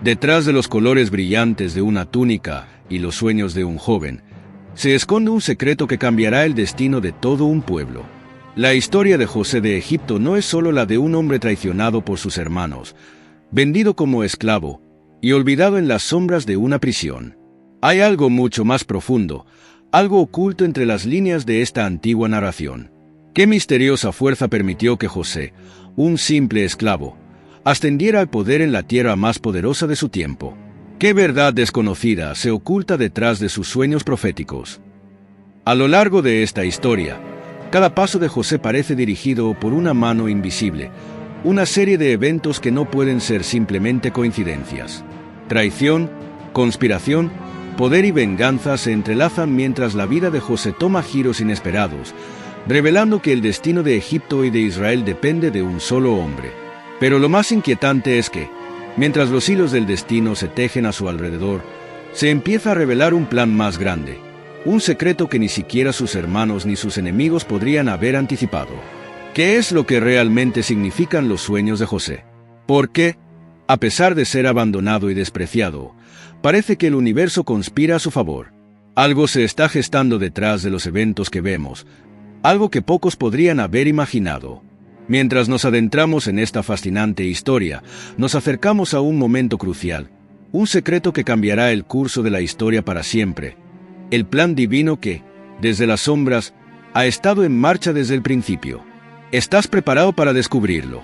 Detrás de los colores brillantes de una túnica y los sueños de un joven, se esconde un secreto que cambiará el destino de todo un pueblo. La historia de José de Egipto no es solo la de un hombre traicionado por sus hermanos, vendido como esclavo y olvidado en las sombras de una prisión. Hay algo mucho más profundo, algo oculto entre las líneas de esta antigua narración. ¿Qué misteriosa fuerza permitió que José, un simple esclavo, ascendiera al poder en la tierra más poderosa de su tiempo? ¿Qué verdad desconocida se oculta detrás de sus sueños proféticos? A lo largo de esta historia, cada paso de José parece dirigido por una mano invisible, una serie de eventos que no pueden ser simplemente coincidencias. Traición, conspiración, poder y venganza se entrelazan mientras la vida de José toma giros inesperados, revelando que el destino de Egipto y de Israel depende de un solo hombre. Pero lo más inquietante es que, mientras los hilos del destino se tejen a su alrededor, se empieza a revelar un plan más grande, un secreto que ni siquiera sus hermanos ni sus enemigos podrían haber anticipado. ¿Qué es lo que realmente significan los sueños de José? ¿Por qué, a pesar de ser abandonado y despreciado, parece que el universo conspira a su favor? Algo se está gestando detrás de los eventos que vemos, algo que pocos podrían haber imaginado. Mientras nos adentramos en esta fascinante historia, nos acercamos a un momento crucial, un secreto que cambiará el curso de la historia para siempre, el plan divino que, desde las sombras, ha estado en marcha desde el principio. ¿Estás preparado para descubrirlo?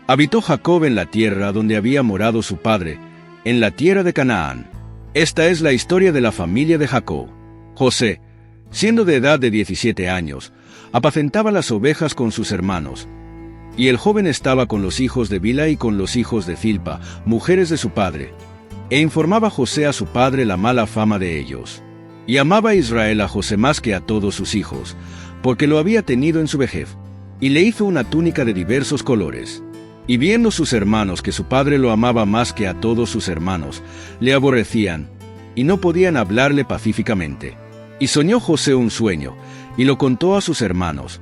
Habitó Jacob en la tierra donde había morado su padre, en la tierra de Canaán. Esta es la historia de la familia de Jacob. José, siendo de edad de 17 años, apacentaba las ovejas con sus hermanos, y el joven estaba con los hijos de Bilha y con los hijos de Zilpa, mujeres de su padre, e informaba José a su padre la mala fama de ellos. Y amaba Israel a José más que a todos sus hijos, porque lo había tenido en su vejez, y le hizo una túnica de diversos colores. Y viendo sus hermanos que su padre lo amaba más que a todos sus hermanos, le aborrecían, y no podían hablarle pacíficamente. Y soñó José un sueño, y lo contó a sus hermanos,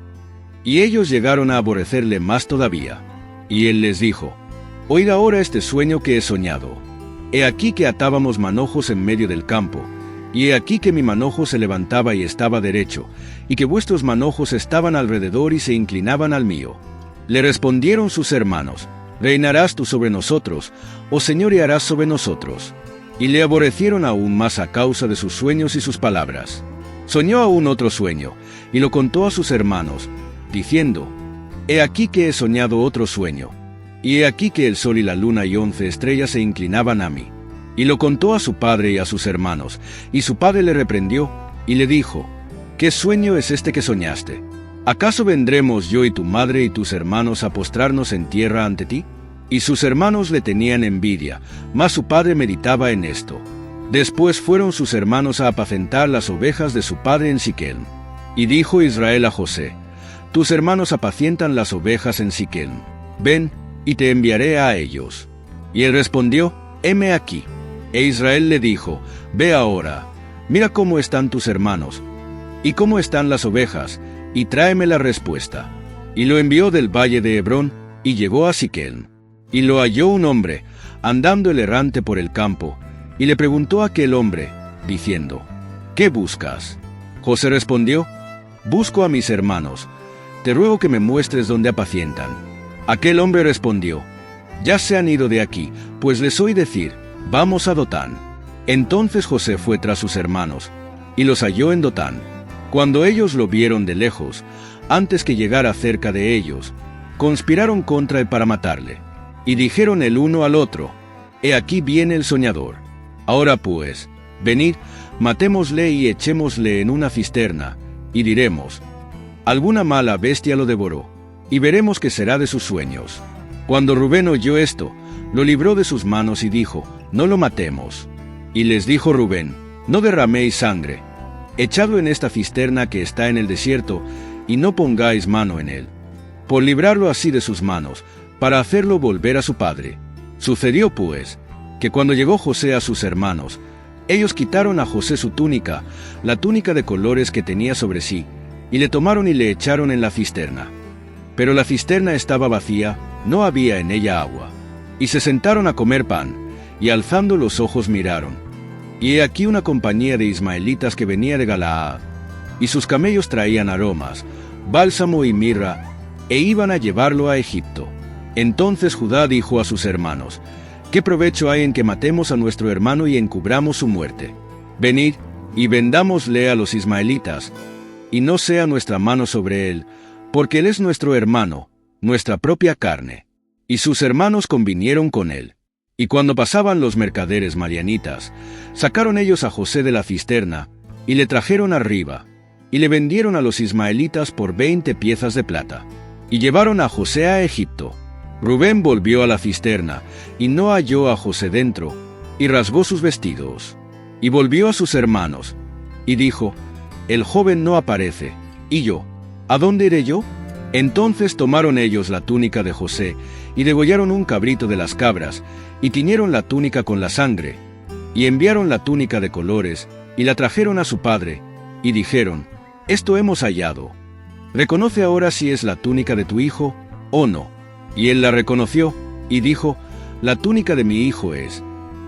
y ellos llegaron a aborrecerle más todavía. Y él les dijo: «Oíd ahora este sueño que he soñado. He aquí que atábamos manojos en medio del campo, y he aquí que mi manojo se levantaba y estaba derecho, y que vuestros manojos estaban alrededor y se inclinaban al mío». Le respondieron sus hermanos: «¿Reinarás tú sobre nosotros, o señorearás sobre nosotros?» Y le aborrecieron aún más a causa de sus sueños y sus palabras. Soñó aún otro sueño, y lo contó a sus hermanos, diciendo: «He aquí que he soñado otro sueño, y he aquí que el sol y la luna y 11 estrellas se inclinaban a mí». Y lo contó a su padre y a sus hermanos, y su padre le reprendió, y le dijo: «¿Qué sueño es este que soñaste? ¿Acaso vendremos yo y tu madre y tus hermanos a postrarnos en tierra ante ti?» Y sus hermanos le tenían envidia, mas su padre meditaba en esto. Después fueron sus hermanos a apacentar las ovejas de su padre en Siquem. Y dijo Israel a José: «Tus hermanos apacientan las ovejas en Siquem. Ven, y te enviaré a ellos». Y él respondió: «Heme aquí». E Israel le dijo: «Ve ahora, mira cómo están tus hermanos, y cómo están las ovejas, y tráeme la respuesta». Y lo envió del valle de Hebrón, y llegó a Siquem. Y lo halló un hombre, andando el errante por el campo, y le preguntó a aquel hombre, diciendo: «¿Qué buscas?» José respondió: «Busco a mis hermanos. Te ruego que me muestres dónde apacientan». Aquel hombre respondió: «Ya se han ido de aquí, pues les oí decir: vamos a Dotán». Entonces José fue tras sus hermanos, y los halló en Dotán. Cuando ellos lo vieron de lejos, antes que llegara cerca de ellos, conspiraron contra él para matarle. Y dijeron el uno al otro: «He aquí viene el soñador. Ahora pues, venid, matémosle y echémosle en una cisterna, y diremos: alguna mala bestia lo devoró, y veremos qué será de sus sueños». Cuando Rubén oyó esto, lo libró de sus manos y dijo: «No lo matemos». Y les dijo Rubén: «No derraméis sangre. Echadlo en esta cisterna que está en el desierto, y no pongáis mano en él, por librarlo así de sus manos, para hacerlo volver a su padre». Sucedió pues, que cuando llegó José a sus hermanos, ellos quitaron a José su túnica, la túnica de colores que tenía sobre sí, y le tomaron y le echaron en la cisterna. Pero la cisterna estaba vacía, no había en ella agua. Y se sentaron a comer pan, y alzando los ojos miraron. Y he aquí una compañía de ismaelitas que venía de Galaad, y sus camellos traían aromas, bálsamo y mirra, e iban a llevarlo a Egipto. Entonces Judá dijo a sus hermanos: ¿Qué provecho hay en que matemos a nuestro hermano y encubramos su muerte? Venid, y vendámosle a los ismaelitas, y no sea nuestra mano sobre él, porque él es nuestro hermano, nuestra propia carne. Y sus hermanos convinieron con él. Y cuando pasaban los mercaderes madianitas, sacaron ellos a José de la cisterna, y le trajeron arriba, y le vendieron a los ismaelitas por 20 piezas de plata. Y llevaron a José a Egipto. Rubén volvió a la cisterna, y no halló a José dentro, y rasgó sus vestidos. Y volvió a sus hermanos, y dijo: El joven no aparece. Y yo, ¿a dónde iré yo? Entonces tomaron ellos la túnica de José, y degollaron un cabrito de las cabras, y tiñeron la túnica con la sangre, y enviaron la túnica de colores, y la trajeron a su padre, y dijeron: Esto hemos hallado. Reconoce ahora si es la túnica de tu hijo, o no. Y él la reconoció, y dijo: La túnica de mi hijo es.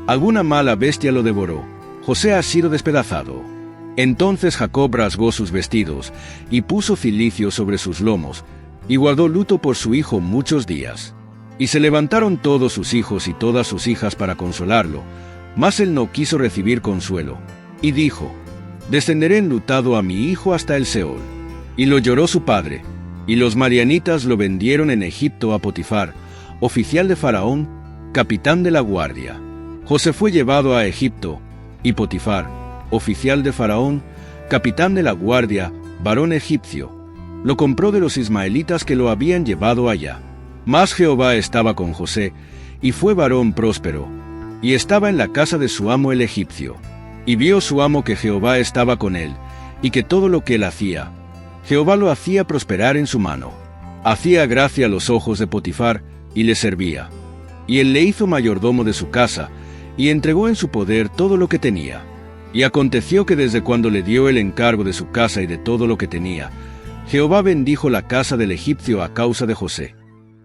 Alguna mala bestia lo devoró. José ha sido despedazado. Entonces Jacob rasgó sus vestidos, y puso cilicio sobre sus lomos, y guardó luto por su hijo muchos días. Y se levantaron todos sus hijos y todas sus hijas para consolarlo, mas él no quiso recibir consuelo, y dijo: Descenderé enlutado a mi hijo hasta el Seol. Y lo lloró su padre, y los madianitas lo vendieron en Egipto a Potifar, oficial de Faraón, capitán de la guardia. José fue llevado a Egipto, y Potifar, oficial de Faraón, capitán de la guardia, varón egipcio, lo compró de los ismaelitas que lo habían llevado allá. Mas Jehová estaba con José, y fue varón próspero, y estaba en la casa de su amo el egipcio. Y vio su amo que Jehová estaba con él, y que todo lo que él hacía, Jehová lo hacía prosperar en su mano. Hacía gracia a los ojos de Potifar, y le servía. Y él le hizo mayordomo de su casa, y entregó en su poder todo lo que tenía. Y aconteció que desde cuando le dio el encargo de su casa y de todo lo que tenía, Jehová bendijo la casa del egipcio a causa de José.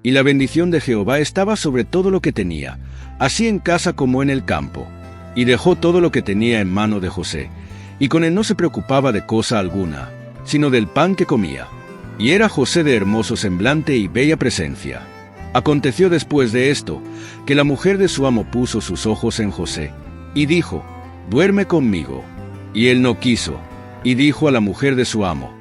Y la bendición de Jehová estaba sobre todo lo que tenía, así en casa como en el campo. Y dejó todo lo que tenía en mano de José, y con él no se preocupaba de cosa alguna, sino del pan que comía. Y era José de hermoso semblante y bella presencia. Aconteció después de esto, que la mujer de su amo puso sus ojos en José, y dijo: Duerme conmigo. Y él no quiso, y dijo a la mujer de su amo: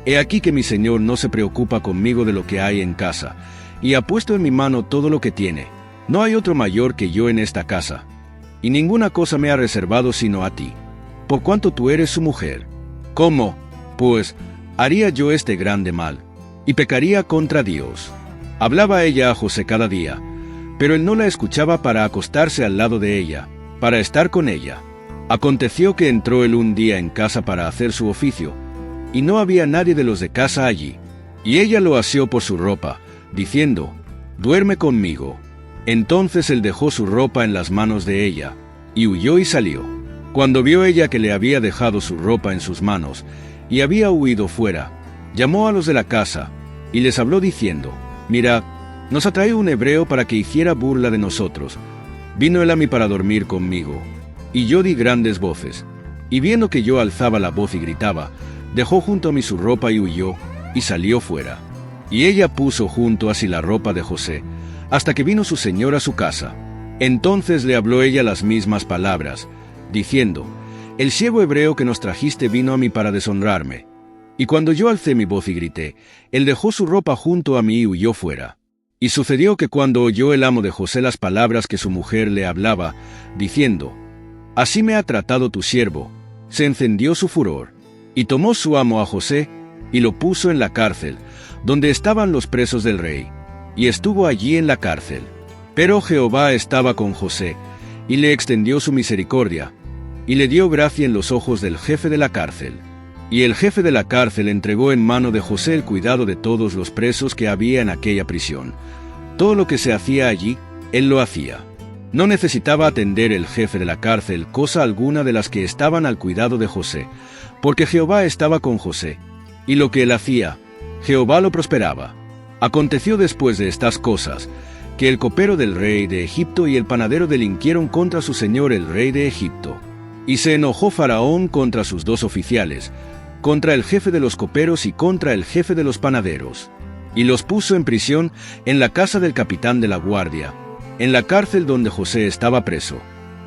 He aquí que mi señor no se preocupa conmigo de lo que hay en casa, y ha puesto en mi mano todo lo que tiene. No hay otro mayor que yo en esta casa, y ninguna cosa me ha reservado sino a ti, por cuanto tú eres su mujer. ¿Cómo, pues, haría yo este grande mal, y pecaría contra Dios? Hablaba ella a José cada día, pero él no la escuchaba para acostarse al lado de ella, para estar con ella. Aconteció que entró él un día en casa para hacer su oficio, y no había nadie de los de casa allí. Y ella lo asió por su ropa, diciendo: Duerme conmigo. Entonces él dejó su ropa en las manos de ella, y huyó y salió. Cuando vio ella que le había dejado su ropa en sus manos, y había huido fuera, llamó a los de la casa, y les habló diciendo: Mirad, nos ha traído un hebreo para que hiciera burla de nosotros. Vino él a mí para dormir conmigo, y yo di grandes voces, y viendo que yo alzaba la voz y gritaba, dejó junto a mí su ropa y huyó, y salió fuera. Y ella puso junto a sí la ropa de José, hasta que vino su señor a su casa. Entonces le habló ella las mismas palabras, diciendo: El siervo hebreo que nos trajiste vino a mí para deshonrarme. Y cuando yo alcé mi voz y grité, él dejó su ropa junto a mí y huyó fuera. Y sucedió que cuando oyó el amo de José las palabras que su mujer le hablaba, diciendo: Así me ha tratado tu siervo, se encendió su furor. Y tomó su amo a José, y lo puso en la cárcel, donde estaban los presos del rey, y estuvo allí en la cárcel. Pero Jehová estaba con José, y le extendió su misericordia, y le dio gracia en los ojos del jefe de la cárcel. Y el jefe de la cárcel entregó en mano de José el cuidado de todos los presos que había en aquella prisión. Todo lo que se hacía allí, él lo hacía. No necesitaba atender el jefe de la cárcel cosa alguna de las que estaban al cuidado de José, porque Jehová estaba con José, y lo que él hacía, Jehová lo prosperaba. Aconteció después de estas cosas, que el copero del rey de Egipto y el panadero delinquieron contra su señor el rey de Egipto. Y se enojó Faraón contra sus dos oficiales, contra el jefe de los coperos y contra el jefe de los panaderos. Y los puso en prisión en la casa del capitán de la guardia, en la cárcel donde José estaba preso.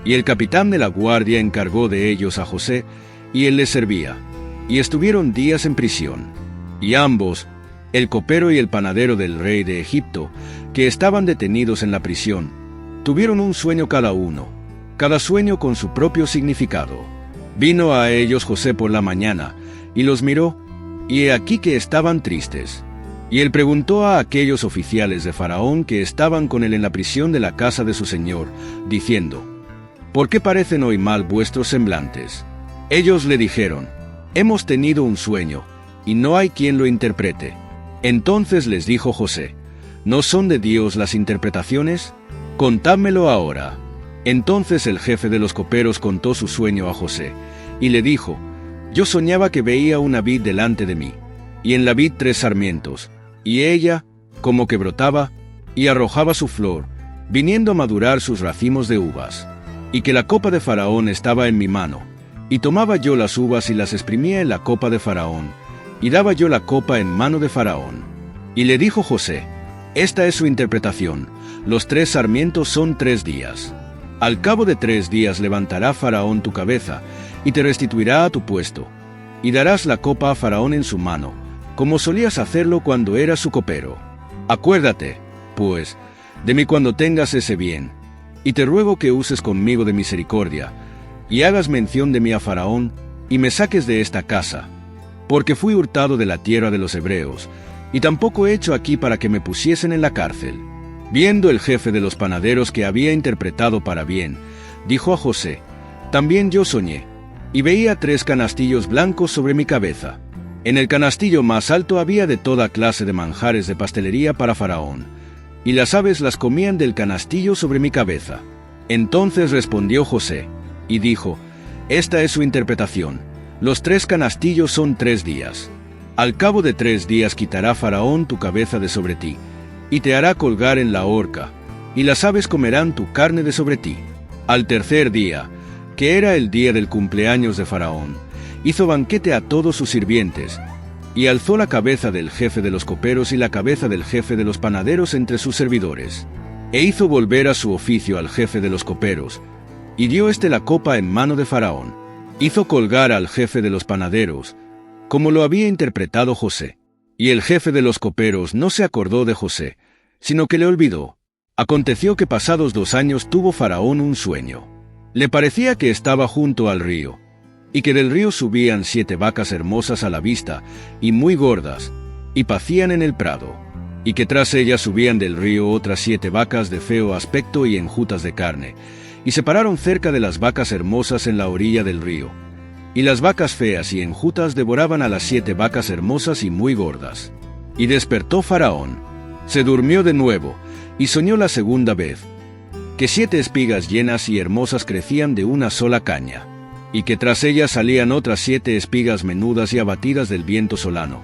Y el capitán de la guardia encargó de ellos a José, y él les servía. Y estuvieron días en prisión. Y ambos, el copero y el panadero del rey de Egipto, que estaban detenidos en la prisión, tuvieron un sueño cada uno, cada sueño con su propio significado. Vino a ellos José por la mañana, y los miró, y he aquí que estaban tristes. Y él preguntó a aquellos oficiales de Faraón que estaban con él en la prisión de la casa de su señor, diciendo: ¿Por qué parecen hoy mal vuestros semblantes? Ellos le dijeron: Hemos tenido un sueño, y no hay quien lo interprete. Entonces les dijo José: ¿No son de Dios las interpretaciones? Contádmelo ahora. Entonces el jefe de los coperos contó su sueño a José, y le dijo: Yo soñaba que veía una vid delante de mí, y en la vid 3 sarmientos, y ella, como que brotaba, y arrojaba su flor, viniendo a madurar sus racimos de uvas, y que la copa de Faraón estaba en mi mano, y tomaba yo las uvas y las exprimía en la copa de Faraón, y daba yo la copa en mano de Faraón. Y le dijo José: Esta es su interpretación, los 3 sarmientos son 3 días. Al cabo de 3 días levantará Faraón tu cabeza, y te restituirá a tu puesto, y darás la copa a Faraón en su mano, como solías hacerlo cuando eras su copero. Acuérdate, pues, de mí cuando tengas ese bien, y te ruego que uses conmigo de misericordia, y hagas mención de mí a Faraón, y me saques de esta casa, porque fui hurtado de la tierra de los hebreos, y tampoco he hecho aquí para que me pusiesen en la cárcel. Viendo el jefe de los panaderos que había interpretado para bien, dijo a José: También yo soñé, y veía 3 canastillos blancos sobre mi cabeza. En el canastillo más alto había de toda clase de manjares de pastelería para Faraón, y las aves las comían del canastillo sobre mi cabeza. Entonces respondió José, y dijo: Esta es su interpretación, los 3 canastillos son 3 días. Al cabo de 3 días quitará Faraón tu cabeza de sobre ti, y te hará colgar en la horca, y las aves comerán tu carne de sobre ti. Al tercer día, que era el día del cumpleaños de Faraón, hizo banquete a todos sus sirvientes, y alzó la cabeza del jefe de los coperos y la cabeza del jefe de los panaderos entre sus servidores, e hizo volver a su oficio al jefe de los coperos, y dio la copa en mano de Faraón. Hizo colgar al jefe de los panaderos, como lo había interpretado José. Y el jefe de los coperos no se acordó de José, sino que le olvidó. Aconteció que pasados 2 años tuvo Faraón un sueño. Le parecía que estaba junto al río, y que del río subían 7 vacas hermosas a la vista, y muy gordas, y pacían en el prado, y que tras ellas subían del río otras 7 vacas de feo aspecto y enjutas de carne, y se pararon cerca de las vacas hermosas en la orilla del río. Y las vacas feas y enjutas devoraban a las 7 vacas hermosas y muy gordas. Y despertó Faraón, se durmió de nuevo, y soñó la segunda vez, que 7 espigas llenas y hermosas crecían de una sola caña, y que tras ellas salían otras 7 espigas menudas y abatidas del viento solano,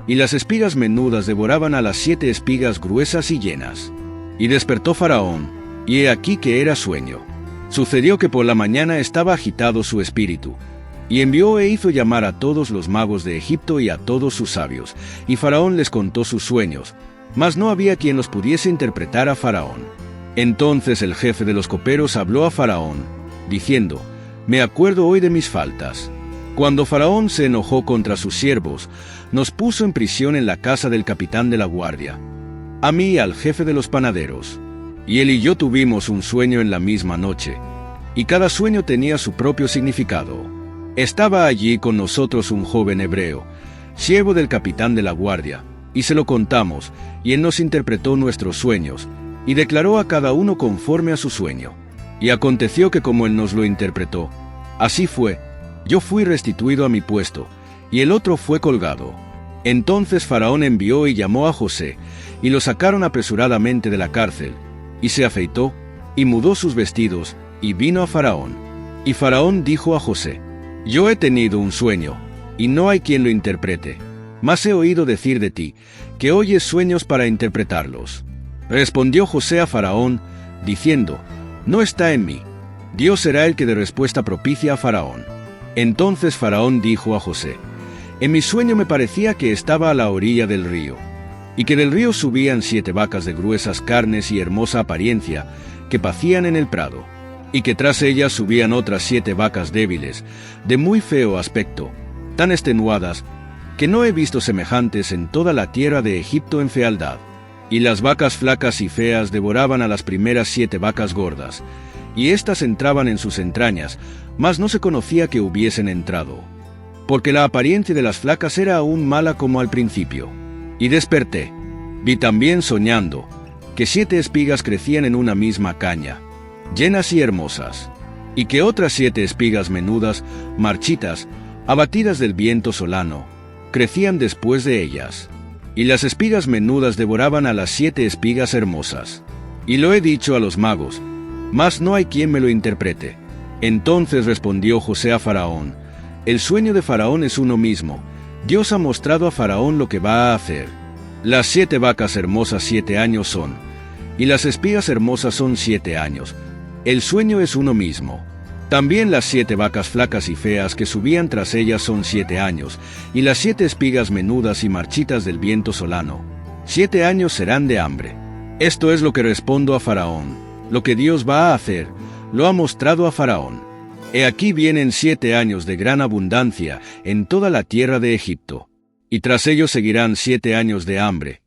y las espigas menudas devoraban a las 7 espigas gruesas y llenas. Y despertó Faraón, y he aquí que era sueño. Sucedió que por la mañana estaba agitado su espíritu, y envió e hizo llamar a todos los magos de Egipto y a todos sus sabios, y Faraón les contó sus sueños, mas no había quien los pudiese interpretar a Faraón. Entonces el jefe de los coperos habló a Faraón, diciendo: Me acuerdo hoy de mis faltas. Cuando Faraón se enojó contra sus siervos, nos puso en prisión en la casa del capitán de la guardia, a mí y al jefe de los panaderos. Y él y yo tuvimos un sueño en la misma noche, y cada sueño tenía su propio significado. Estaba allí con nosotros un joven hebreo, siervo del capitán de la guardia, y se lo contamos, y él nos interpretó nuestros sueños, y declaró a cada uno conforme a su sueño. Y aconteció que como él nos lo interpretó, así fue. Yo fui restituido a mi puesto, y el otro fue colgado. Entonces Faraón envió y llamó a José, y lo sacaron apresuradamente de la cárcel, y se afeitó, y mudó sus vestidos, y vino a Faraón. Y Faraón dijo a José: Yo he tenido un sueño, y no hay quien lo interprete, mas he oído decir de ti, que oyes sueños para interpretarlos. Respondió José a Faraón, diciendo, no está en mí. Dios será el que dé respuesta propicia a Faraón. Entonces Faraón dijo a José, en mi sueño me parecía que estaba a la orilla del río, y que del río subían 7 vacas de gruesas carnes y hermosa apariencia, que pacían en el prado, y que tras ellas subían otras 7 vacas débiles, de muy feo aspecto, tan extenuadas, que no he visto semejantes en toda la tierra de Egipto en fealdad. Y las vacas flacas y feas devoraban a las primeras 7 vacas gordas, y éstas entraban en sus entrañas, mas no se conocía que hubiesen entrado, porque la apariencia de las flacas era aún mala como al principio. Y desperté, vi también soñando, que 7 espigas crecían en una misma caña, llenas y hermosas, y que otras 7 espigas menudas, marchitas, abatidas del viento solano, crecían después de ellas. Y las espigas menudas devoraban a las 7 espigas hermosas. Y lo he dicho a los magos, mas no hay quien me lo interprete. Entonces respondió José a Faraón, el sueño de Faraón es uno mismo. Dios ha mostrado a Faraón lo que va a hacer. Las 7 vacas hermosas 7 años son, y las espigas hermosas son 7 años. El sueño es uno mismo. También las 7 vacas flacas y feas que subían tras ellas son 7 años, y las 7 espigas menudas y marchitas del viento solano. 7 años serán de hambre. Esto es lo que respondo a Faraón. Lo que Dios va a hacer, lo ha mostrado a Faraón. He aquí vienen 7 años de gran abundancia en toda la tierra de Egipto, y tras ellos seguirán 7 años de hambre.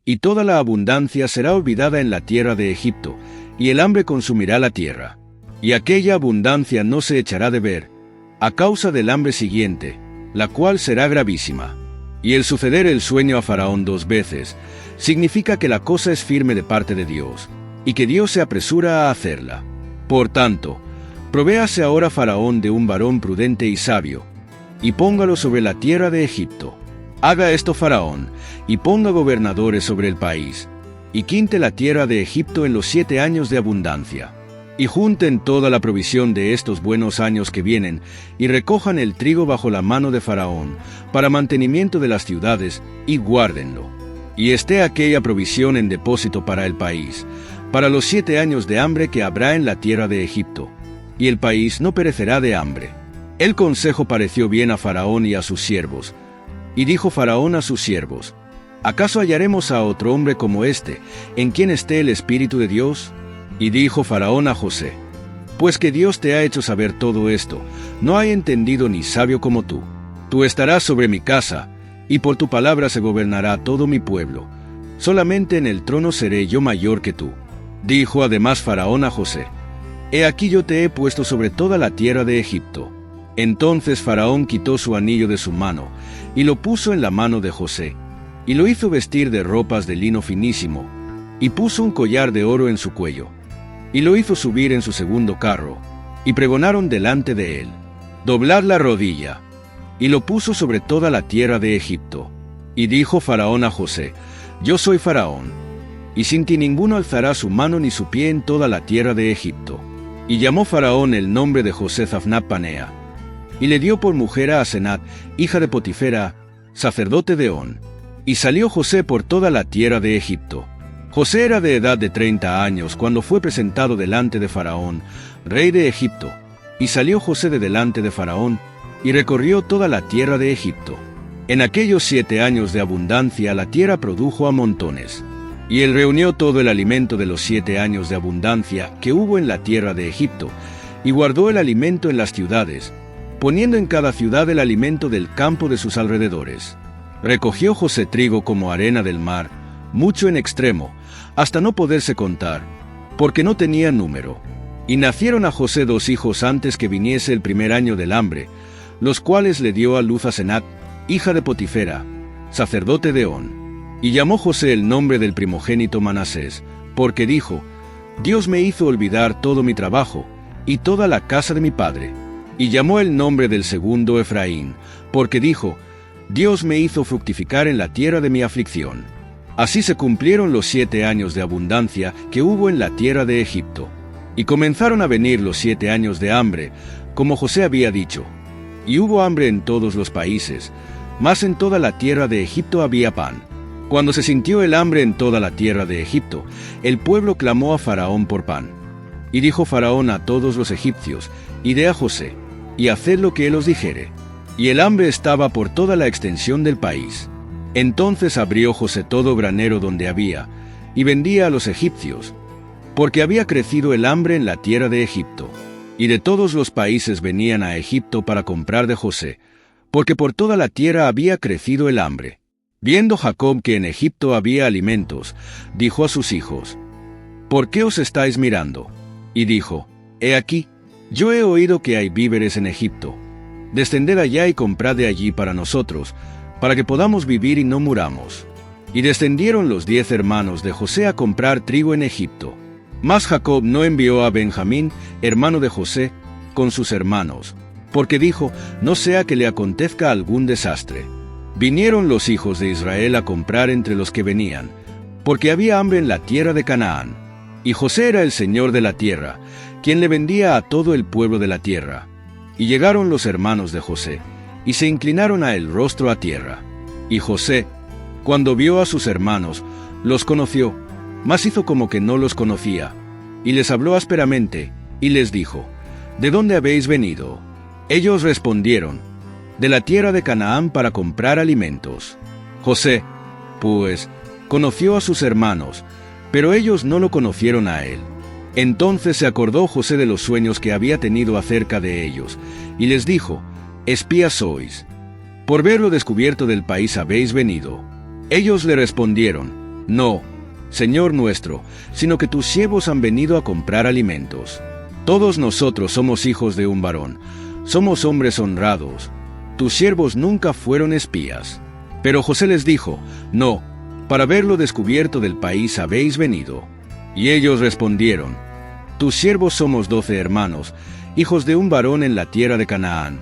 Y toda la abundancia será olvidada en la tierra de Egipto, y el hambre consumirá la tierra. Y aquella abundancia no se echará de ver, a causa del hambre siguiente, la cual será gravísima. Y el suceder el sueño a Faraón 2 veces, significa que la cosa es firme de parte de Dios, y que Dios se apresura a hacerla. Por tanto, provéase ahora Faraón de un varón prudente y sabio, y póngalo sobre la tierra de Egipto. Haga esto Faraón, y ponga gobernadores sobre el país, y quinte la tierra de Egipto en los 7 años de abundancia. Y junten toda la provisión de estos buenos años que vienen, y recojan el trigo bajo la mano de Faraón, para mantenimiento de las ciudades, y guárdenlo. Y esté aquella provisión en depósito para el país, para los 7 años de hambre que habrá en la tierra de Egipto, y el país no perecerá de hambre. El consejo pareció bien a Faraón y a sus siervos. Y dijo Faraón a sus siervos, ¿acaso hallaremos a otro hombre como este, en quien esté el Espíritu de Dios? Y dijo Faraón a José, pues que Dios te ha hecho saber todo esto, no hay entendido ni sabio como tú. Tú estarás sobre mi casa, y por tu palabra se gobernará todo mi pueblo. Solamente en el trono seré yo mayor que tú. Dijo además Faraón a José, he aquí yo te he puesto sobre toda la tierra de Egipto. Entonces Faraón quitó su anillo de su mano, y lo puso en la mano de José, y lo hizo vestir de ropas de lino finísimo, y puso un collar de oro en su cuello, y lo hizo subir en su segundo carro, y pregonaron delante de él, doblad la rodilla, y lo puso sobre toda la tierra de Egipto. Y dijo Faraón a José, yo soy Faraón, y sin ti ninguno alzará su mano ni su pie en toda la tierra de Egipto. Y llamó Faraón el nombre de José Zaphnath Panea, y le dio por mujer a Asenat, hija de Potifera, sacerdote de On. Y salió José por toda la tierra de Egipto. José era de edad de 30 años cuando fue presentado delante de Faraón, rey de Egipto. Y salió José de delante de Faraón, y recorrió toda la tierra de Egipto. En aquellos 7 años de abundancia la tierra produjo a montones. Y él reunió todo el alimento de los 7 años de abundancia que hubo en la tierra de Egipto, y guardó el alimento en las ciudades, poniendo en cada ciudad el alimento del campo de sus alrededores. Recogió José trigo como arena del mar, mucho en extremo, hasta no poderse contar, porque no tenía número. Y nacieron a José 2 hijos antes que viniese el primer año del hambre, los cuales le dio a luz Asenat, hija de Potifera, sacerdote de On. Y llamó José el nombre del primogénito Manasés, porque dijo, Dios me hizo olvidar todo mi trabajo, y toda la casa de mi padre. Y llamó el nombre del segundo Efraín, porque dijo, Dios me hizo fructificar en la tierra de mi aflicción. Así se cumplieron los 7 años de abundancia que hubo en la tierra de Egipto. Y comenzaron a venir los 7 años de hambre, como José había dicho. Y hubo hambre en todos los países, mas en toda la tierra de Egipto había pan. Cuando se sintió el hambre en toda la tierra de Egipto, el pueblo clamó a Faraón por pan. Y dijo Faraón a todos los egipcios: Id a José, y haced lo que él os dijere. Y el hambre estaba por toda la extensión del país. Entonces abrió José todo granero donde había, y vendía a los egipcios, porque había crecido el hambre en la tierra de Egipto. Y de todos los países venían a Egipto para comprar de José, porque por toda la tierra había crecido el hambre. Viendo Jacob que en Egipto había alimentos, dijo a sus hijos: ¿Por qué os estáis mirando? Y dijo: He aquí, yo he oído que hay víveres en Egipto. Descended allá y comprad de allí para nosotros, para que podamos vivir y no muramos. Y descendieron los 10 hermanos de José a comprar trigo en Egipto. Mas Jacob no envió a Benjamín, hermano de José, con sus hermanos, porque dijo: No sea que le acontezca algún desastre. Vinieron los hijos de Israel a comprar entre los que venían, porque había hambre en la tierra de Canaán. Y José era el señor de la tierra, quien le vendía a todo el pueblo de la tierra. Y llegaron los hermanos de José, y se inclinaron a el rostro a tierra. Y José, cuando vio a sus hermanos, los conoció, mas hizo como que no los conocía, y les habló ásperamente, y les dijo: ¿De dónde habéis venido? Ellos respondieron: De la tierra de Canaán, para comprar alimentos. José, pues, conoció a sus hermanos, pero ellos no lo conocieron a él. Entonces se acordó José de los sueños que había tenido acerca de ellos, y les dijo: Espías sois. Por ver lo descubierto del país habéis venido. Ellos le respondieron: No, Señor nuestro, sino que tus siervos han venido a comprar alimentos. Todos nosotros somos hijos de un varón, somos hombres honrados. Tus siervos nunca fueron espías. Pero José les dijo: No, para ver lo descubierto del país habéis venido. Y ellos respondieron: Tus siervos somos 12 hermanos, hijos de un varón en la tierra de Canaán.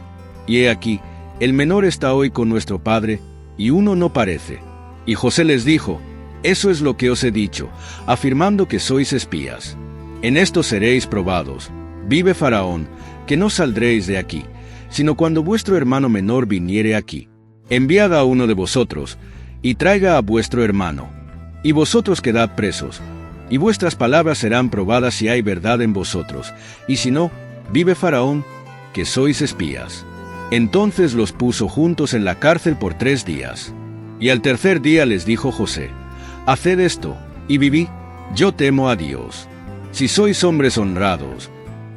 Y he aquí, el menor está hoy con nuestro padre, y uno no parece. Y José les dijo: Eso es lo que os he dicho, afirmando que sois espías. En esto seréis probados. Vive Faraón, que no saldréis de aquí, sino cuando vuestro hermano menor viniere aquí. Enviad a uno de vosotros, y traiga a vuestro hermano. Y vosotros quedad presos, y vuestras palabras serán probadas si hay verdad en vosotros, y si no, vive Faraón, que sois espías. Entonces los puso juntos en la cárcel por 3 días. Y al tercer día les dijo José: Haced esto, y vivid, yo temo a Dios. Si sois hombres honrados,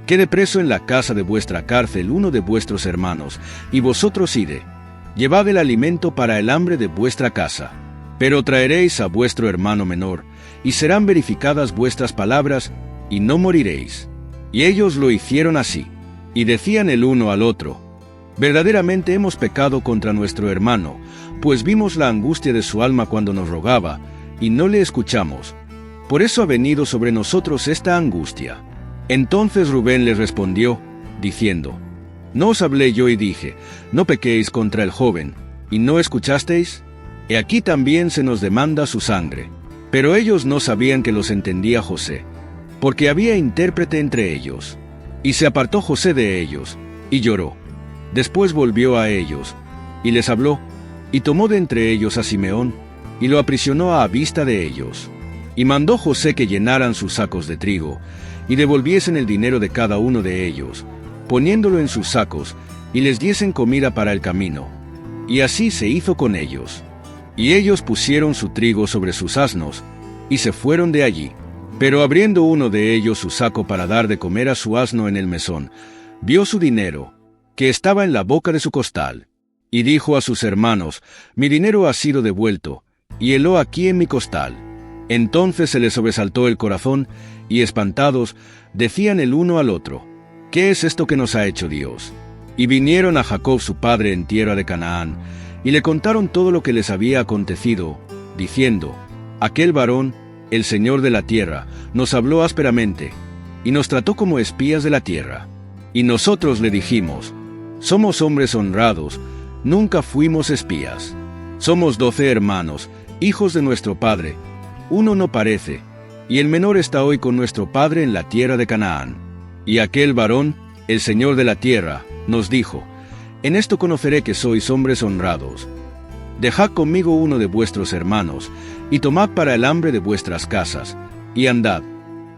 quede preso en la casa de vuestra cárcel uno de vuestros hermanos, y vosotros ide, llevad el alimento para el hambre de vuestra casa. Pero traeréis a vuestro hermano menor, y serán verificadas vuestras palabras, y no moriréis. Y ellos lo hicieron así, y decían el uno al otro: Verdaderamente hemos pecado contra nuestro hermano, pues vimos la angustia de su alma cuando nos rogaba, y no le escuchamos. Por eso ha venido sobre nosotros esta angustia. Entonces Rubén les respondió, diciendo: ¿No os hablé yo y dije: No pequéis contra el joven, y no escuchasteis? He aquí también se nos demanda su sangre. Pero ellos no sabían que los entendía José, porque había intérprete entre ellos. Y se apartó José de ellos, y lloró. Después volvió a ellos, y les habló, y tomó de entre ellos a Simeón, y lo aprisionó a vista de ellos. Y mandó José que llenaran sus sacos de trigo, y devolviesen el dinero de cada uno de ellos, poniéndolo en sus sacos, y les diesen comida para el camino. Y así se hizo con ellos. Y ellos pusieron su trigo sobre sus asnos, y se fueron de allí. Pero abriendo uno de ellos su saco para dar de comer a su asno en el mesón, vio su dinero, que estaba en la boca de su costal. Y dijo a sus hermanos: Mi dinero ha sido devuelto, y heló aquí en mi costal. Entonces se les sobresaltó el corazón, y espantados, decían el uno al otro: ¿Qué es esto que nos ha hecho Dios? Y vinieron a Jacob su padre en tierra de Canaán, y le contaron todo lo que les había acontecido, diciendo: Aquel varón, el Señor de la tierra, nos habló ásperamente, y nos trató como espías de la tierra. Y nosotros le dijimos: Somos hombres honrados, nunca fuimos espías. Somos 12 hermanos, hijos de nuestro padre. Uno no parece, y el menor está hoy con nuestro padre en la tierra de Canaán. Y aquel varón, el Señor de la tierra, nos dijo: En esto conoceré que sois hombres honrados, dejad conmigo uno de vuestros hermanos, y tomad para el hambre de vuestras casas, y andad,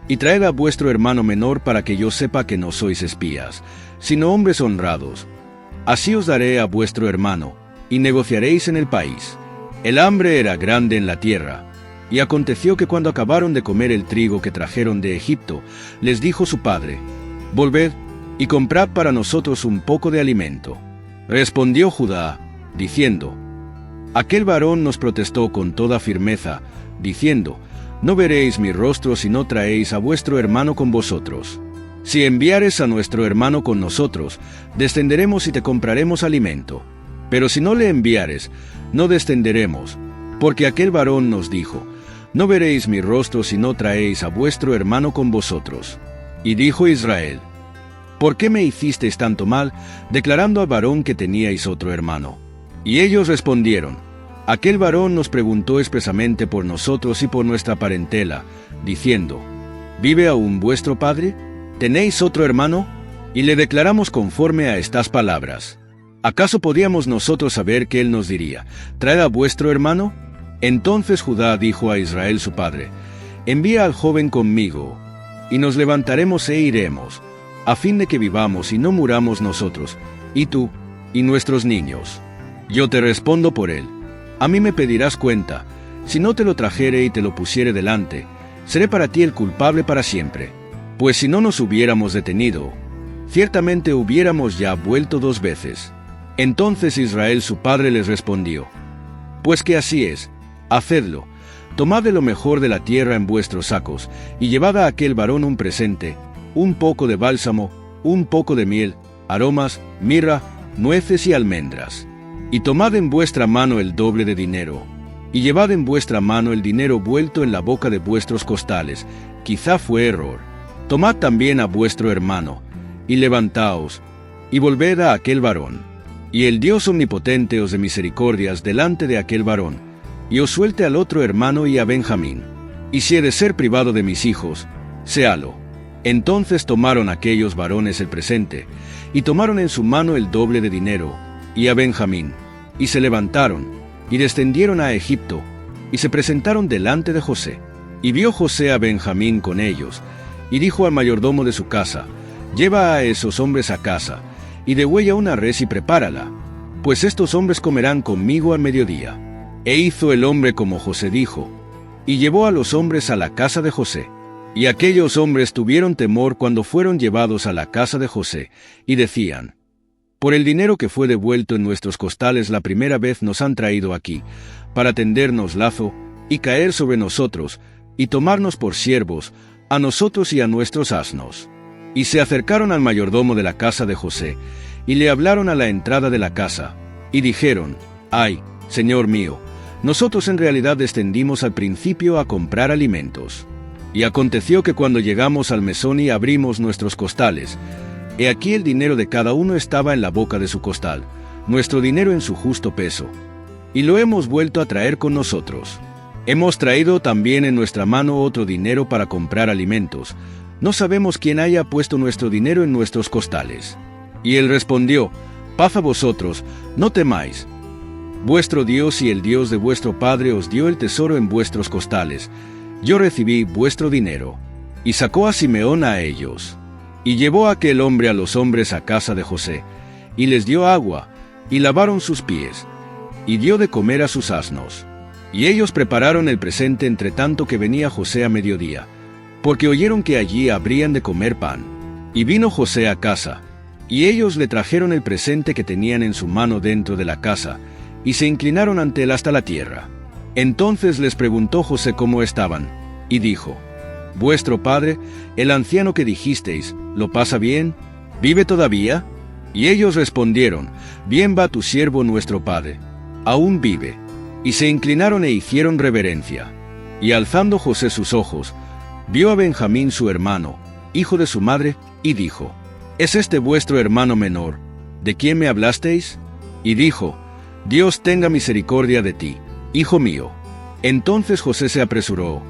y traed a vuestro hermano menor para que yo sepa que no sois espías, sino hombres honrados. Así os daré a vuestro hermano, y negociaréis en el país. El hambre era grande en la tierra, y aconteció que cuando acabaron de comer el trigo que trajeron de Egipto, les dijo su padre: «Volved, y comprad para nosotros un poco de alimento». Respondió Judá, diciendo: «Aquel varón nos protestó con toda firmeza, diciendo: No veréis mi rostro si no traéis a vuestro hermano con vosotros. Si enviares a nuestro hermano con nosotros, descenderemos y te compraremos alimento. Pero si no le enviares, no descenderemos, porque aquel varón nos dijo: No veréis mi rostro si no traéis a vuestro hermano con vosotros». Y dijo Israel: «¿Por qué me hicisteis tanto mal, declarando al varón que teníais otro hermano?» Y ellos respondieron: «Aquel varón nos preguntó expresamente por nosotros y por nuestra parentela, diciendo: ¿Vive aún vuestro padre? ¿Tenéis otro hermano?» Y le declaramos conforme a estas palabras. ¿Acaso podíamos nosotros saber que él nos diría: «Traed a vuestro hermano»? Entonces Judá dijo a Israel su padre: «Envía al joven conmigo, y nos levantaremos e iremos, a fin de que vivamos y no muramos nosotros, y tú, y nuestros niños. Yo te respondo por él. A mí me pedirás cuenta. Si no te lo trajere y te lo pusiere delante, seré para ti el culpable para siempre. Pues si no nos hubiéramos detenido, ciertamente hubiéramos ya vuelto 2 veces». Entonces Israel su padre les respondió: «Pues que así es, hacedlo. Tomad de lo mejor de la tierra en vuestros sacos, y llevad a aquel varón un presente, un poco de bálsamo, un poco de miel, aromas, mirra, nueces y almendras. Y tomad en vuestra mano el doble de dinero, y llevad en vuestra mano el dinero vuelto en la boca de vuestros costales. Quizá fue error. Tomad también a vuestro hermano, y levantaos, y volved a aquel varón. Y el Dios omnipotente os dé misericordias delante de aquel varón, y os suelte al otro hermano y a Benjamín. Y si he de ser privado de mis hijos, séalo». Entonces tomaron aquellos varones el presente, y tomaron en su mano el doble de dinero, y a Benjamín, y se levantaron, y descendieron a Egipto, y se presentaron delante de José. Y vio José a Benjamín con ellos, y dijo al mayordomo de su casa: «Lleva a esos hombres a casa, y degüella una res y prepárala, pues estos hombres comerán conmigo al mediodía». E hizo el hombre como José dijo, y llevó a los hombres a la casa de José. Y aquellos hombres tuvieron temor cuando fueron llevados a la casa de José, y decían: «Por el dinero que fue devuelto en nuestros costales la primera vez nos han traído aquí, para tendernos lazo, y caer sobre nosotros, y tomarnos por siervos, a nosotros y a nuestros asnos». Y se acercaron al mayordomo de la casa de José, y le hablaron a la entrada de la casa, y dijeron: «Ay, señor mío, nosotros en realidad descendimos al principio a comprar alimentos. Y aconteció que cuando llegamos al mesón y abrimos nuestros costales, he aquí el dinero de cada uno estaba en la boca de su costal, nuestro dinero en su justo peso, y lo hemos vuelto a traer con nosotros. Hemos traído también en nuestra mano otro dinero para comprar alimentos. No sabemos quién haya puesto nuestro dinero en nuestros costales». Y él respondió: «Paz a vosotros, no temáis. Vuestro Dios y el Dios de vuestro padre os dio el tesoro en vuestros costales. Yo recibí vuestro dinero». Y sacó a Simeón a ellos. Y llevó aquel hombre a los hombres a casa de José, y les dio agua, y lavaron sus pies, y dio de comer a sus asnos. Y ellos prepararon el presente entre tanto que venía José a mediodía, porque oyeron que allí habrían de comer pan. Y vino José a casa, y ellos le trajeron el presente que tenían en su mano dentro de la casa, y se inclinaron ante él hasta la tierra. Entonces les preguntó José cómo estaban, y dijo: «Vuestro padre, el anciano que dijisteis, ¿lo pasa bien? ¿Vive todavía?» Y ellos respondieron: «Bien va tu siervo nuestro padre, aún vive». Y se inclinaron e hicieron reverencia. Y alzando José sus ojos, vio a Benjamín su hermano, hijo de su madre, y dijo: «¿Es este vuestro hermano menor, de quien me hablasteis?» Y dijo: «Dios tenga misericordia de ti, hijo mío». Entonces José se apresuró,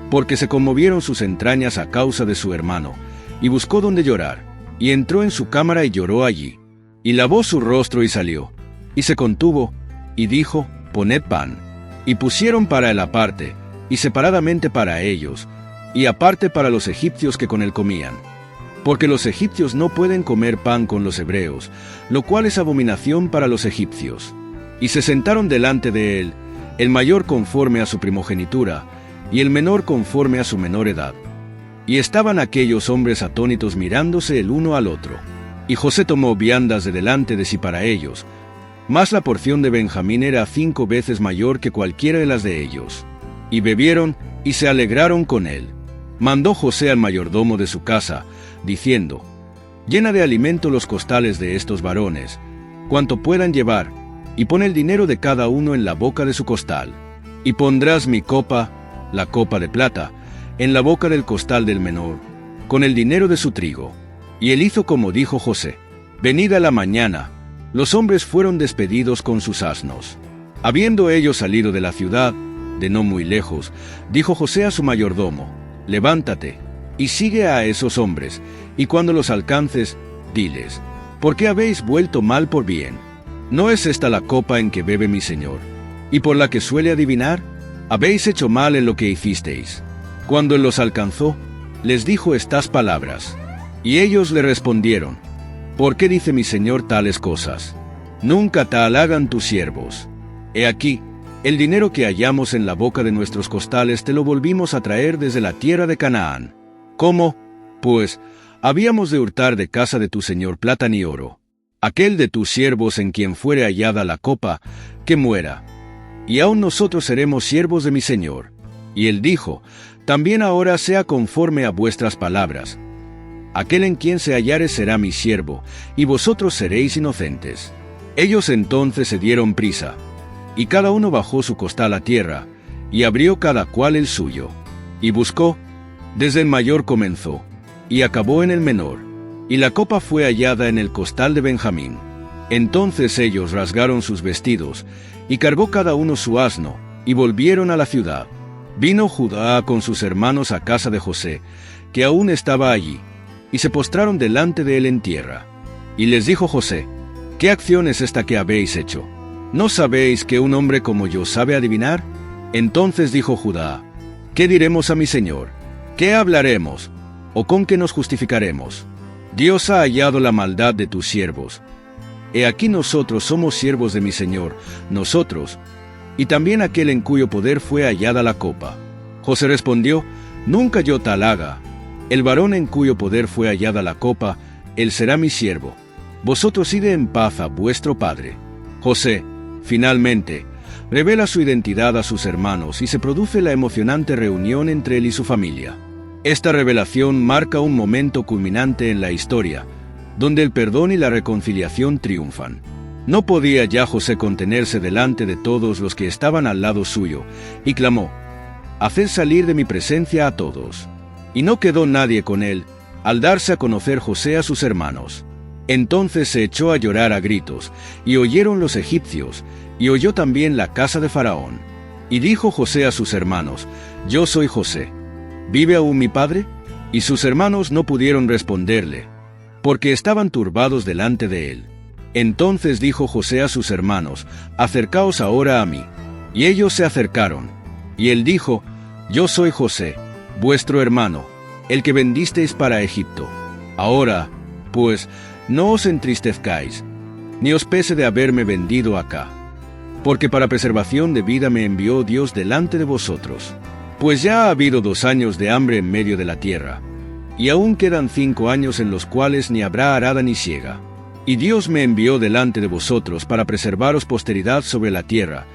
porque se conmovieron sus entrañas a causa de su hermano, y buscó donde llorar, y entró en su cámara y lloró allí. Y lavó su rostro y salió, y se contuvo, y dijo: poned pan. Y pusieron para él aparte, y separadamente para ellos, y aparte para los egipcios que con él comían. Porque los egipcios no pueden comer pan con los hebreos, lo cual es abominación para los egipcios. Y se sentaron delante de él, el mayor conforme a su primogenitura, y el menor conforme a su menor edad. Y estaban aquellos hombres atónitos mirándose el uno al otro. Y José tomó viandas de delante de sí para ellos, mas la porción de Benjamín era 5 veces mayor que cualquiera de las de ellos. Y bebieron y se alegraron con él. Mandó José al mayordomo de su casa, diciendo: llena de alimento los costales de estos varones, cuanto puedan llevar, y pon el dinero de cada uno en la boca de su costal. Y pondrás mi copa, la copa de plata, en la boca del costal del menor, con el dinero de su trigo. Y él hizo como dijo José. Venida la mañana, los hombres fueron despedidos con sus asnos. Habiendo ellos salido de la ciudad, de no muy lejos, dijo José a su mayordomo: levántate, y sigue a esos hombres, y cuando los alcances, diles: ¿por qué habéis vuelto mal por bien? ¿No es esta la copa en que bebe mi señor, y por la que suele adivinar? Habéis hecho mal en lo que hicisteis. Cuando él los alcanzó, les dijo estas palabras. Y ellos le respondieron: ¿por qué dice mi señor tales cosas? Nunca tal hagan tus siervos. He aquí, el dinero que hallamos en la boca de nuestros costales te lo volvimos a traer desde la tierra de Canaán. ¿Cómo, pues, habíamos de hurtar de casa de tu señor plata ni oro? Aquel de tus siervos en quien fuere hallada la copa, que muera. Y aun nosotros seremos siervos de mi señor. Y él dijo: también ahora sea conforme a vuestras palabras. Aquel en quien se hallare será mi siervo, y vosotros seréis inocentes. Ellos entonces se dieron prisa, y cada uno bajó su costal a tierra, y abrió cada cual el suyo. Y buscó, desde el mayor comenzó, y acabó en el menor, y la copa fue hallada en el costal de Benjamín. Entonces ellos rasgaron sus vestidos, y cargó cada uno su asno, y volvieron a la ciudad. Vino Judá con sus hermanos a casa de José, que aún estaba allí, y se postraron delante de él en tierra. Y les dijo José: ¿qué acción es esta que habéis hecho? ¿No sabéis que un hombre como yo sabe adivinar? Entonces dijo Judá: ¿qué diremos a mi señor? ¿Qué hablaremos? ¿O con qué nos justificaremos? Dios ha hallado la maldad de tus siervos. He aquí nosotros somos siervos de mi señor, nosotros, y también aquel en cuyo poder fue hallada la copa. José respondió: nunca yo tal haga. El varón en cuyo poder fue hallada la copa, él será mi siervo. Vosotros id en paz a vuestro padre. José, finalmente, revela su identidad a sus hermanos y se produce la emocionante reunión entre él y su familia. Esta revelación marca un momento culminante en la historia, donde el perdón y la reconciliación triunfan. No podía ya José contenerse delante de todos los que estaban al lado suyo, y clamó: haced salir de mi presencia a todos. Y no quedó nadie con él, al darse a conocer José a sus hermanos. Entonces se echó a llorar a gritos, y oyeron los egipcios, y oyó también la casa de Faraón. Y dijo José a sus hermanos: yo soy José. ¿Vive aún mi padre? Y sus hermanos no pudieron responderle, porque estaban turbados delante de él. Entonces dijo José a sus hermanos: acercaos ahora a mí. Y ellos se acercaron. Y él dijo: yo soy José, vuestro hermano, el que vendisteis para Egipto. Ahora, pues, no os entristezcáis, ni os pese de haberme vendido acá, porque para preservación de vida me envió Dios delante de vosotros. Pues ya ha habido 2 años de hambre en medio de la tierra, y aún quedan 5 años en los cuales ni habrá arada ni siega. Y Dios me envió delante de vosotros para preservaros posteridad sobre la tierra,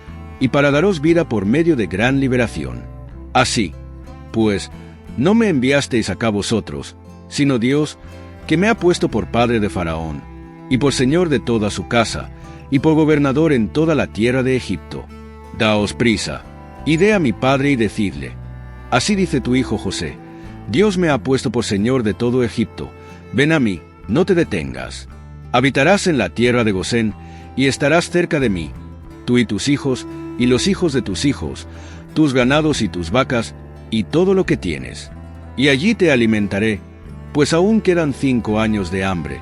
y para daros vida por medio de gran liberación. Así, pues, no me enviasteis acá vosotros, sino Dios, que me ha puesto por padre de Faraón, y por señor de toda su casa, y por gobernador en toda la tierra de Egipto. Daos prisa, id a mi padre y decidle: así dice tu hijo José, Dios me ha puesto por señor de todo Egipto, ven a mí, no te detengas. Habitarás en la tierra de Gosén, y estarás cerca de mí, tú y tus hijos, y los hijos de tus hijos, tus ganados y tus vacas, y todo lo que tienes. Y allí te alimentaré, pues aún quedan 5 años de hambre,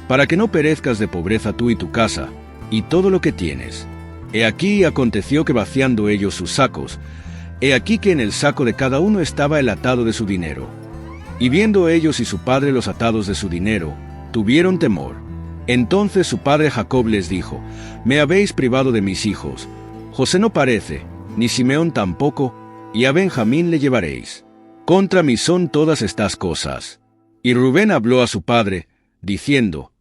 para que no perezcas de pobreza tú y tu casa, y todo lo que tienes. He aquí aconteció que vaciando ellos sus sacos, he aquí que en el saco de cada uno estaba el atado de su dinero. Y viendo ellos y su padre los atados de su dinero, tuvieron temor. Entonces su padre Jacob les dijo: Me habéis privado de mis hijos. José no parece, ni Simeón tampoco, y a Benjamín le llevaréis. Contra mí son todas estas cosas. Y Rubén habló a su padre, diciendo: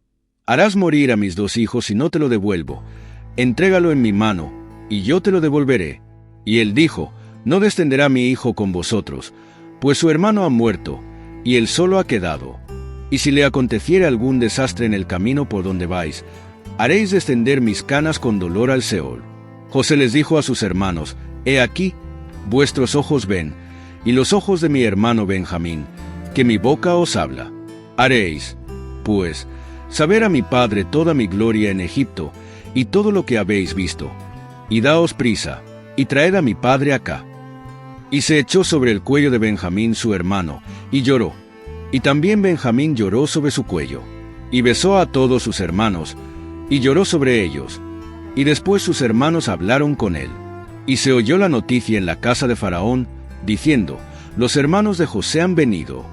Harás morir a mis 2 hijos y no te lo devuelvo. Entrégalo en mi mano, y yo te lo devolveré. Y él dijo: No descenderá mi hijo con vosotros, pues su hermano ha muerto, y él solo ha quedado. Y si le aconteciere algún desastre en el camino por donde vais, haréis descender mis canas con dolor al Seol. José les dijo a sus hermanos: He aquí, vuestros ojos ven, y los ojos de mi hermano Benjamín, que mi boca os habla. Haréis, pues, saber a mi padre toda mi gloria en Egipto, y todo lo que habéis visto. Y daos prisa, y traed a mi padre acá. Y se echó sobre el cuello de Benjamín su hermano, y lloró. Y también Benjamín lloró sobre su cuello. Y besó a todos sus hermanos, y lloró sobre ellos. Y después sus hermanos hablaron con él. Y se oyó la noticia en la casa de Faraón, diciendo: Los hermanos de José han venido.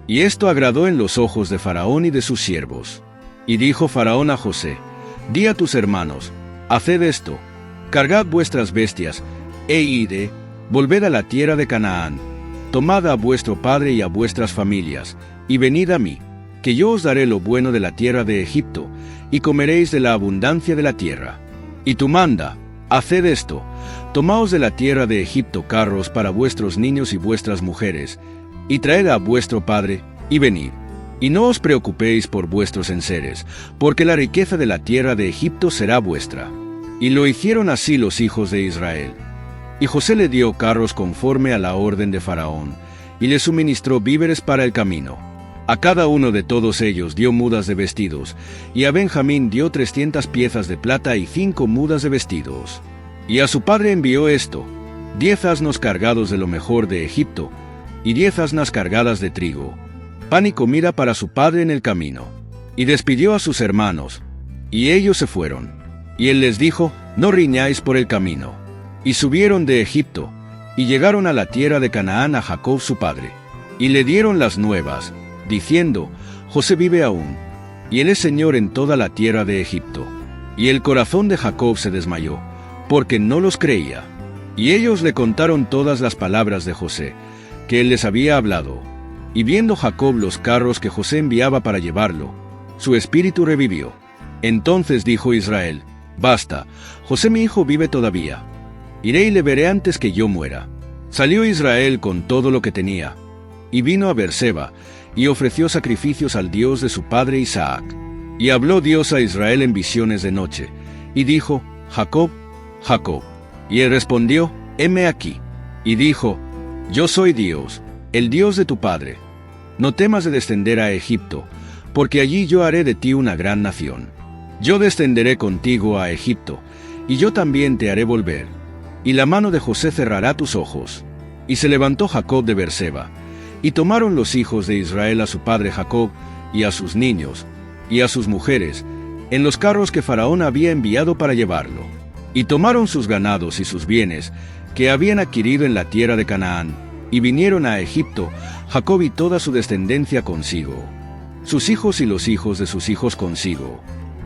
Y esto agradó en los ojos de Faraón y de sus siervos. Y dijo Faraón a José: Di a tus hermanos: Haced esto, cargad vuestras bestias, e ide, volved a la tierra de Canaán, tomad a vuestro padre y a vuestras familias, y venid a mí, que yo os daré lo bueno de la tierra de Egipto, y comeréis de la abundancia de la tierra. Y tú manda: Haced esto, tomaos de la tierra de Egipto carros para vuestros niños y vuestras mujeres, y traed a vuestro padre, y venid. Y no os preocupéis por vuestros enseres, porque la riqueza de la tierra de Egipto será vuestra. Y lo hicieron así los hijos de Israel. Y José le dio carros conforme a la orden de Faraón, y le suministró víveres para el camino. A cada uno de todos ellos dio mudas de vestidos, y a Benjamín dio 300 piezas de plata y 5 mudas de vestidos. Y a su padre envió esto: 10 asnos cargados de lo mejor de Egipto, y 10 asnas cargadas de trigo, pan y comida para su padre en el camino. Y despidió a sus hermanos, y ellos se fueron. Y él les dijo: No riñáis por el camino. Y subieron de Egipto, y llegaron a la tierra de Canaán a Jacob su padre. Y le dieron las nuevas, diciendo: José vive aún, y él es señor en toda la tierra de Egipto. Y el corazón de Jacob se desmayó, porque no los creía. Y ellos le contaron todas las palabras de José, que él les había hablado. Y viendo Jacob los carros que José enviaba para llevarlo, su espíritu revivió. Entonces dijo Israel: Basta, José mi hijo vive todavía. Iré y le veré antes que yo muera. Salió Israel con todo lo que tenía, y vino a Beerseba, y ofreció sacrificios al Dios de su padre Isaac. Y habló Dios a Israel en visiones de noche, y dijo: Jacob, Jacob. Y él respondió: Heme aquí. Y dijo: Yo soy Dios, el Dios de tu padre. No temas de descender a Egipto, porque allí yo haré de ti una gran nación. Yo descenderé contigo a Egipto, y yo también te haré volver. Y la mano de José cerrará tus ojos. Y se levantó Jacob de Beerseba, y tomaron los hijos de Israel a su padre Jacob, y a sus niños, y a sus mujeres, en los carros que Faraón había enviado para llevarlo. Y tomaron sus ganados y sus bienes, que habían adquirido en la tierra de Canaán, y vinieron a Egipto, Jacob y toda su descendencia consigo, sus hijos y los hijos de sus hijos consigo,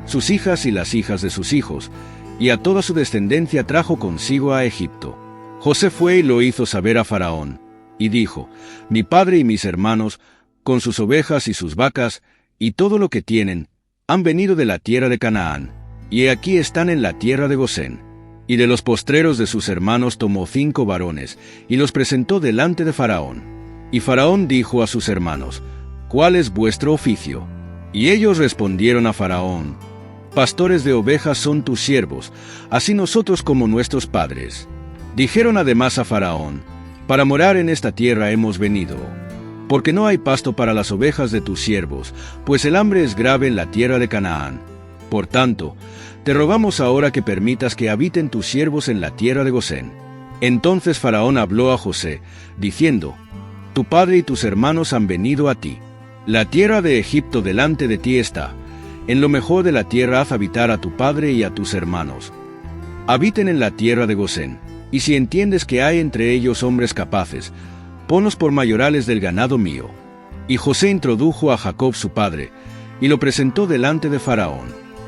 sus hijas y las hijas de sus hijos, y a toda su descendencia trajo consigo a Egipto. José fue y lo hizo saber a Faraón, y dijo: Mi padre y mis hermanos, con sus ovejas y sus vacas, y todo lo que tienen, han venido de la tierra de Canaán, y aquí están en la tierra de Gosén. Y de los postreros de sus hermanos tomó 5 varones, y los presentó delante de Faraón. Y Faraón dijo a sus hermanos: ¿Cuál es vuestro oficio? Y ellos respondieron a Faraón: Pastores de ovejas son tus siervos, así nosotros como nuestros padres. Dijeron además a Faraón: Para morar en esta tierra hemos venido, porque no hay pasto para las ovejas de tus siervos, pues el hambre es grave en la tierra de Canaán. Por tanto, te rogamos ahora que permitas que habiten tus siervos en la tierra de Gosén. Entonces Faraón habló a José, diciendo: Tu padre y tus hermanos han venido a ti. La tierra de Egipto delante de ti está. En lo mejor de la tierra haz habitar a tu padre y a tus hermanos. habiten en la tierra de Gosén, y si entiendes que hay entre ellos hombres capaces, ponlos por mayorales del ganado mío. Y José introdujo a Jacob su padre, y lo presentó delante de Faraón.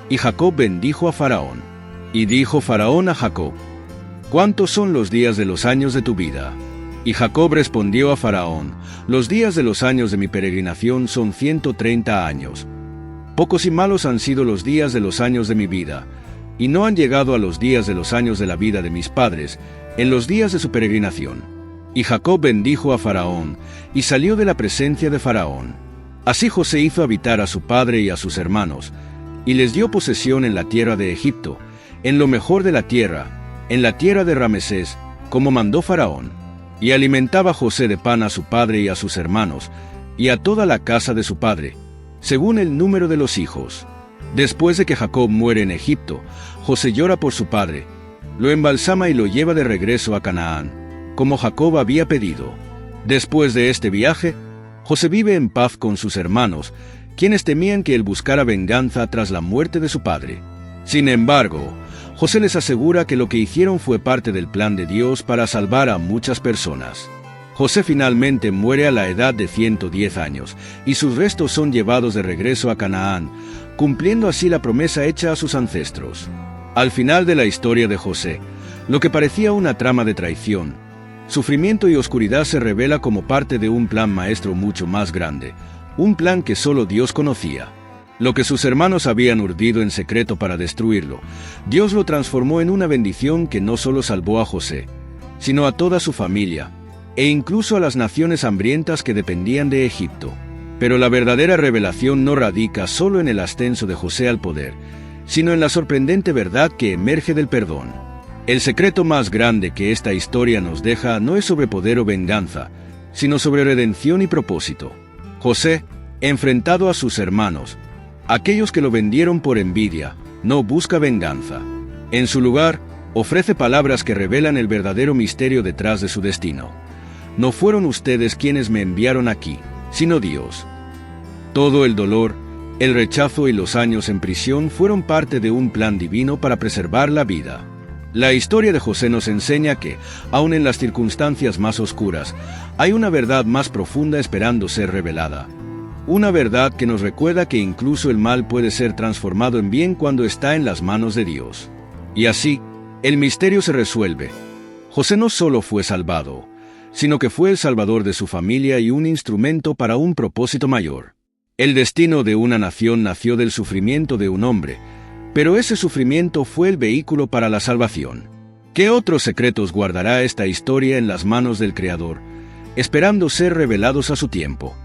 Y Jacob bendijo a Faraón. Y dijo Faraón a Jacob: ¿Cuántos son los días de los años de tu vida? Y Jacob respondió a Faraón: Los días de los años de mi peregrinación son 130 años. Pocos y malos han sido los días de los años de mi vida, y no han llegado a los días de los años de la vida de mis padres, en los días de su peregrinación. Y Jacob bendijo a Faraón, y salió de la presencia de Faraón. Así José hizo habitar a su padre y a sus hermanos, y les dio posesión en la tierra de Egipto, en lo mejor de la tierra, en la tierra de Ramesés, como mandó Faraón. Y alimentaba José de pan a su padre y a sus hermanos, y a toda la casa de su padre, según el número de los hijos. Después de que Jacob muere en Egipto, José llora por su padre, lo embalsama y lo lleva de regreso a Canaán, como Jacob había pedido. Después de este viaje, José vive en paz con sus hermanos, quienes temían que él buscara venganza tras la muerte de su padre. Sin embargo, José les asegura que lo que hicieron fue parte del plan de Dios para salvar a muchas personas. José finalmente muere a la edad de 110 años, y sus restos son llevados de regreso a Canaán, cumpliendo así la promesa hecha a sus ancestros. Al final de la historia de José, lo que parecía una trama de traición, sufrimiento y oscuridad se revela como parte de un plan maestro mucho más grande, un plan que solo Dios conocía. Lo que sus hermanos habían urdido en secreto para destruirlo, Dios lo transformó en una bendición que no solo salvó a José, sino a toda su familia, e incluso a las naciones hambrientas que dependían de Egipto. Pero la verdadera revelación no radica solo en el ascenso de José al poder, sino en la sorprendente verdad que emerge del perdón. El secreto más grande que esta historia nos deja no es sobre poder o venganza, sino sobre redención y propósito. José, enfrentado a sus hermanos, aquellos que lo vendieron por envidia, no busca venganza. En su lugar, ofrece palabras que revelan el verdadero misterio detrás de su destino. No fueron ustedes quienes me enviaron aquí, sino Dios. Todo el dolor, el rechazo y los años en prisión fueron parte de un plan divino para preservar la vida. La historia de José nos enseña que, aun en las circunstancias más oscuras, hay una verdad más profunda esperando ser revelada. Una verdad que nos recuerda que incluso el mal puede ser transformado en bien cuando está en las manos de Dios. Y así, el misterio se resuelve. José no solo fue salvado, sino que fue el salvador de su familia y un instrumento para un propósito mayor. El destino de una nación nació del sufrimiento de un hombre, pero ese sufrimiento fue el vehículo para la salvación. ¿Qué otros secretos guardará esta historia en las manos del Creador, esperando ser revelados a su tiempo?